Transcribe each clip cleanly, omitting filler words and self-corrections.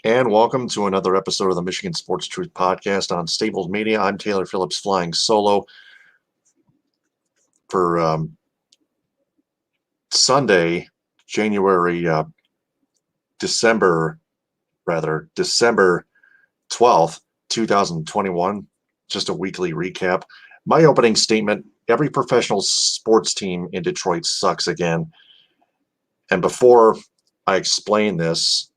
And welcome to another episode of the Michigan Sports Truth Podcast on Stables Media. I'm Taylor Phillips, flying solo for Sunday, January, December, December 12th, 2021. Just a weekly recap. My opening statement: every professional sports team in Detroit sucks again. And before I explain this,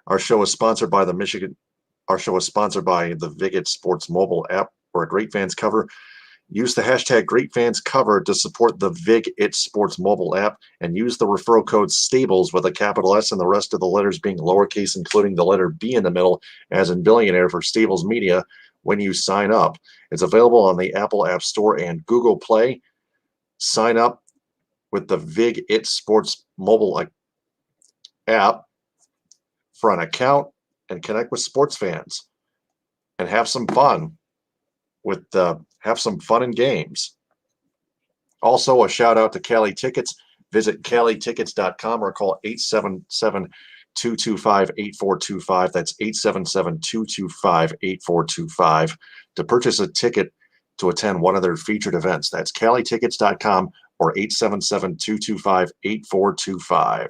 our show is sponsored by the Viget Sports mobile app, where great fans cover. Use the hashtag GreatFansCover to support the Vig It Sports mobile app, and use the referral code STABLES with a capital S and the rest of the letters being lowercase, including the letter B in the middle, as in billionaire, for Stables Media when you sign up. It's available on the Apple App Store and Google Play. Sign up with the Vig It Sports mobile app for an account and connect with sports fans and have some fun in games. Also, a shout out to Cali Tickets. Visit calitickets.com or call 877-225-8425. That's 877-225-8425 to purchase a ticket to attend one of their featured events. That's calitickets.com or 877-225-8425.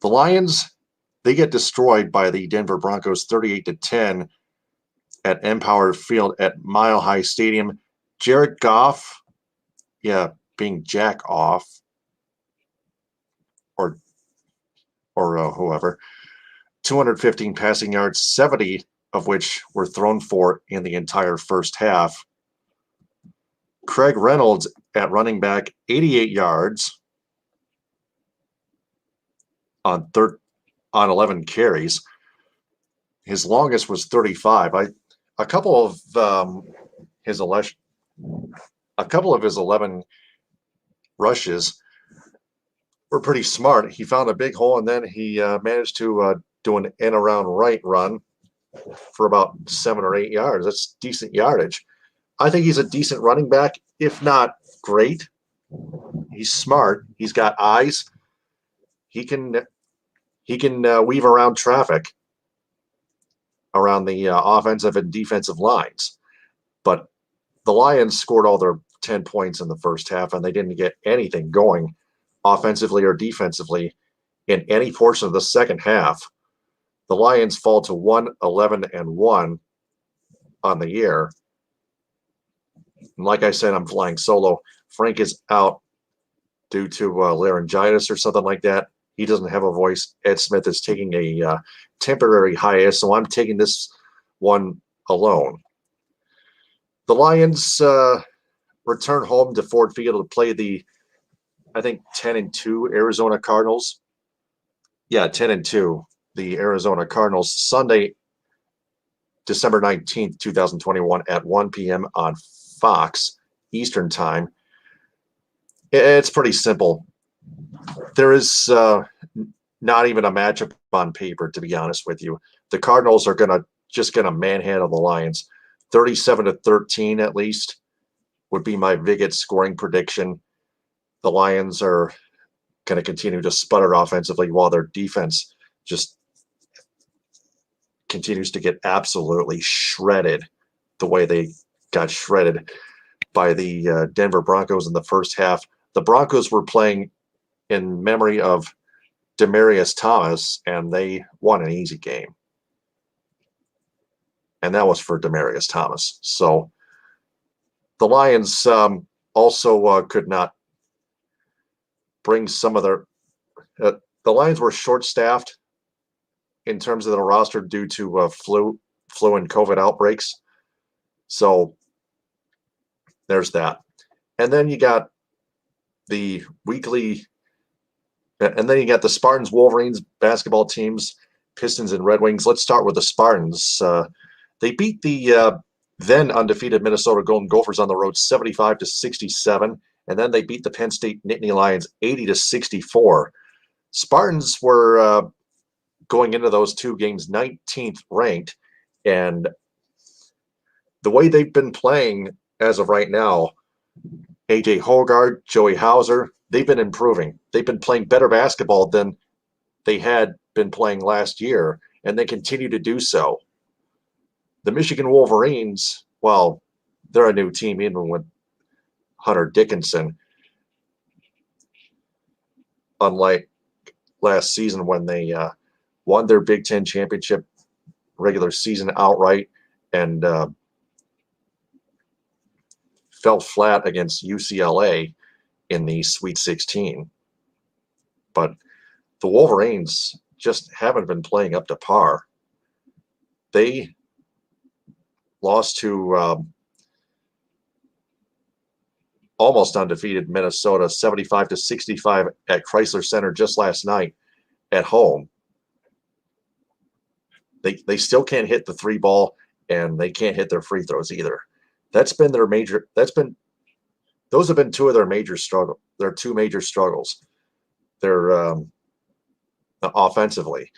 The Lions, they get destroyed by the Denver Broncos 38-10 at Empower Field at Mile High Stadium. Jared Goff, being jack off, or whoever, 215 passing yards, 70 of which were thrown for in the entire first half. Craig Reynolds at running back, 88 yards on 11 carries. His longest was 35. A couple of his 11 rushes were pretty smart. He found a big hole, and then he managed to do an in around right run for about 7 or 8 yards. That's decent yardage. I think he's a decent running back, if not great. He's smart. He's got eyes. He can weave around traffic around the offensive and defensive lines. But the Lions scored all their 10 points in the first half, and they didn't get anything going offensively or defensively in any portion of the second half. The Lions fall to 1-11-1 on the year. And like I said, I'm flying solo. Frank is out due to laryngitis or something like that. He doesn't have a voice. Ed Smith is taking a temporary hiatus, so I'm taking this one alone. The Lions return home to Ford Field to play the, I think, 10-2 Arizona Cardinals. Yeah, 10-2, the Arizona Cardinals, Sunday, December 19th, 2021 at 1 p.m. on Fox Eastern Time. It's pretty simple. There is not even a matchup on paper, to be honest with you. The Cardinals are just gonna manhandle the Lions. 37-13 at least would be my Viget scoring prediction. The Lions are going to continue to sputter offensively while their defense just continues to get absolutely shredded the way they got shredded by the Denver Broncos in the first half. The Broncos were playing in memory of Demaryius Thomas, and they won an easy game. And that was for Demaryius Thomas. So the Lions also could not bring some of their the Lions were short-staffed in terms of the roster due to flu and COVID outbreaks. So there's that. And then you got the Spartans, Wolverines basketball teams, Pistons, and Red Wings. Let's start with the Spartans. They beat the then undefeated Minnesota Golden Gophers on the road 75-67, and then they beat the Penn State Nittany Lions 80-64. Spartans were going into those two games 19th ranked, and the way they've been playing as of right now, AJ Hogarth, Joey Hauser, they've been improving. They've been playing better basketball than they had been playing last year, and they continue to do so. The Michigan Wolverines, well, they're a new team, even with Hunter Dickinson, unlike last season when they won their Big Ten championship regular season outright and fell flat against UCLA in the Sweet 16. But the Wolverines just haven't been playing up to par. They lost to almost undefeated Minnesota 75-65 at Chrysler Center just last night at home. They still can't hit the three ball, and they can't hit their free throws either. Those have been two of their major struggles. Their two major struggles. They're offensively,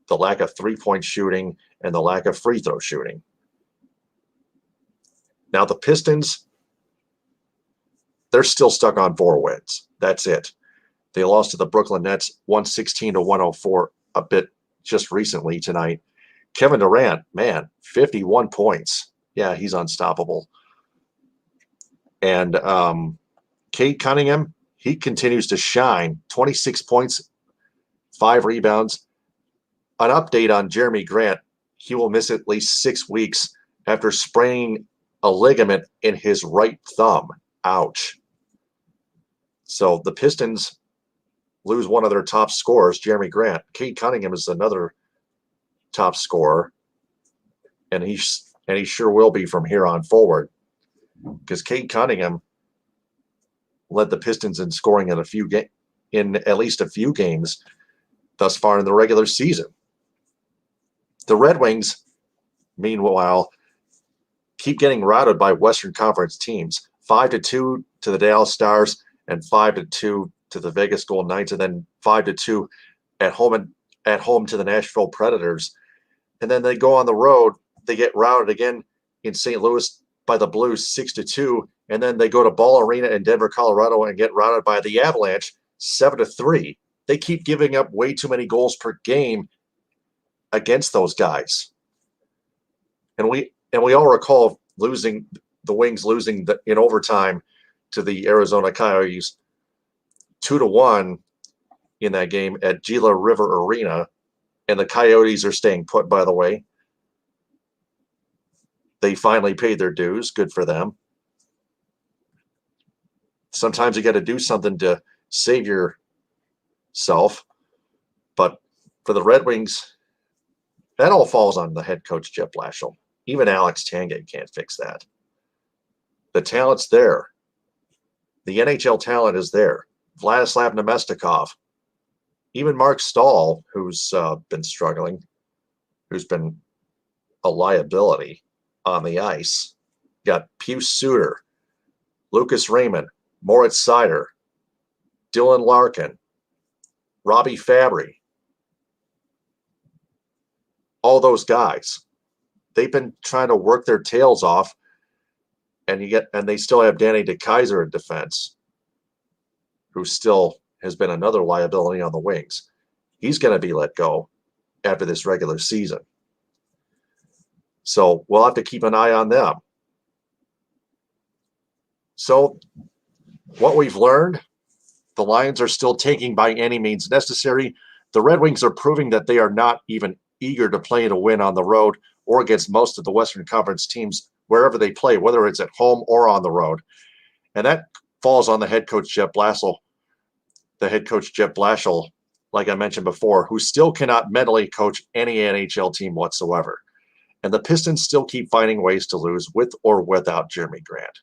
the lack of three-point shooting and the lack of free throw shooting. Now the Pistons, they're still stuck on 4 wins. That's it. They lost to the Brooklyn Nets 116-104 a bit just recently tonight. Kevin Durant, man, 51 points. Yeah, he's unstoppable. And Cade Cunningham, he continues to shine. 26 points, 5 rebounds. An update on Jeremy Grant. He will miss at least 6 weeks after spraining a ligament in his right thumb. Ouch. So the Pistons lose one of their top scorers, Jeremy Grant. Cade Cunningham is another top scorer, and he sure will be from here on forward, because Cade Cunningham led the Pistons in scoring in at least a few games thus far in the regular season. The Red Wings, meanwhile, keep getting routed by Western Conference teams. 5-2 to the Dallas Stars and 5-2 to the Vegas Golden Knights, and then 5-2 at home to the Nashville Predators. And then they go on the road. They get routed again in St. Louis by the Blues 6-2, and then they go to Ball Arena in Denver, Colorado, and get routed by the Avalanche 7-3. They keep giving up way too many goals per game against those guys. And we all recall the Wings losing in overtime to the Arizona Coyotes 2-1 in that game at Gila River Arena. And the Coyotes are staying put, by the way. They finally paid their dues. Good for them. Sometimes you got to do something to save yourself. But for the Red Wings, that all falls on the head coach, Jeff Blashill. Even Alex Tangate can't fix that. The talent's there. The NHL talent is there. Vladislav Nemestikov. Even Mark Stahl, who's been struggling, who's been a liability on the ice. Got Pius Suter, Lucas Raymond, Moritz Seider, Dylan Larkin, Robbie Fabry. All those guys. They've been trying to work their tails off, and they still have Danny DeKeyser in defense, who still has been another liability on the Wings. He's going to be let go after this regular season. So we'll have to keep an eye on them. So what we've learned, the Lions are still taking by any means necessary. The Red Wings are proving that they are not even eager to play to win on the road or against most of the Western Conference teams wherever they play, whether it's at home or on the road. And that falls on the head coach, Jeff Blashill. The head coach, Jeff Blashill, like I mentioned before, who still cannot mentally coach any NHL team whatsoever. And the Pistons still keep finding ways to lose with or without Jeremy Grant.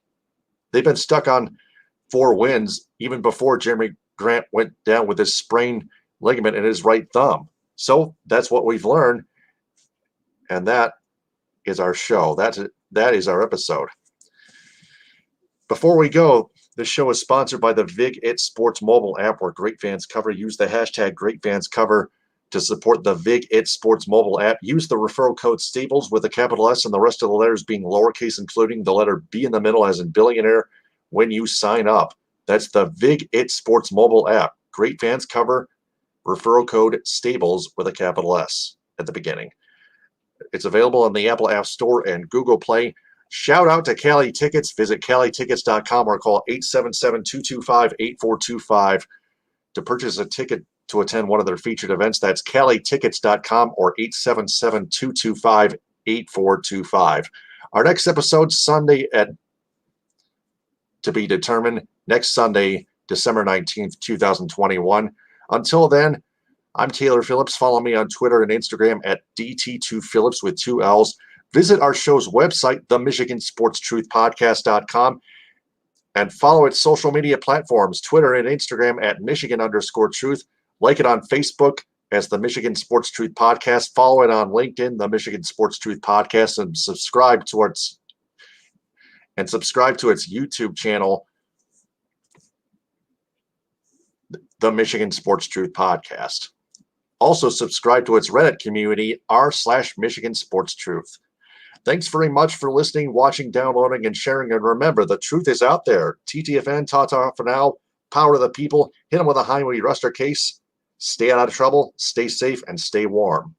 They've been stuck on 4 wins even before Jeremy Grant went down with his sprained ligament in his right thumb. So that's what we've learned. And that is our show. That is our episode. Before we go, this show is sponsored by the Vig It Sports mobile app, where great fans cover. Use the hashtag GreatFansCover to support the Vig It Sports mobile app. Use the referral code Staples with a capital S and the rest of the letters being lowercase, including the letter B in the middle as in billionaire, when you sign up. That's the Vig It Sports mobile app. Great fans cover. Referral code STABLES with a capital S at the beginning. It's available on the Apple App Store and Google Play. Shout out to Cali Tickets. Visit CaliTickets.com or call 877-225-8425 to purchase a ticket to attend one of their featured events. That's CaliTickets.com or 877-225-8425. Our next episode Sunday to be determined next Sunday, December 19th, 2021. Until then, I'm Taylor Phillips. Follow me on Twitter and Instagram at DT2Phillips with 2 L's. Visit our show's website, themichigansportstruthpodcast.com, and follow its social media platforms, Twitter and Instagram at Michigan_Truth. Like it on Facebook as the Michigan Sports Truth Podcast. Follow it on LinkedIn, the Michigan Sports Truth Podcast, and subscribe to its YouTube channel, the Michigan Sports Truth Podcast. Also subscribe to its Reddit community, r/Michigan Sports Truth. Thanks very much for listening, watching, downloading, and sharing. And remember, the truth is out there. TTFN, ta-ta for now. Power to the people. Hit them with a highway ruster case. Stay out of trouble, stay safe, and stay warm.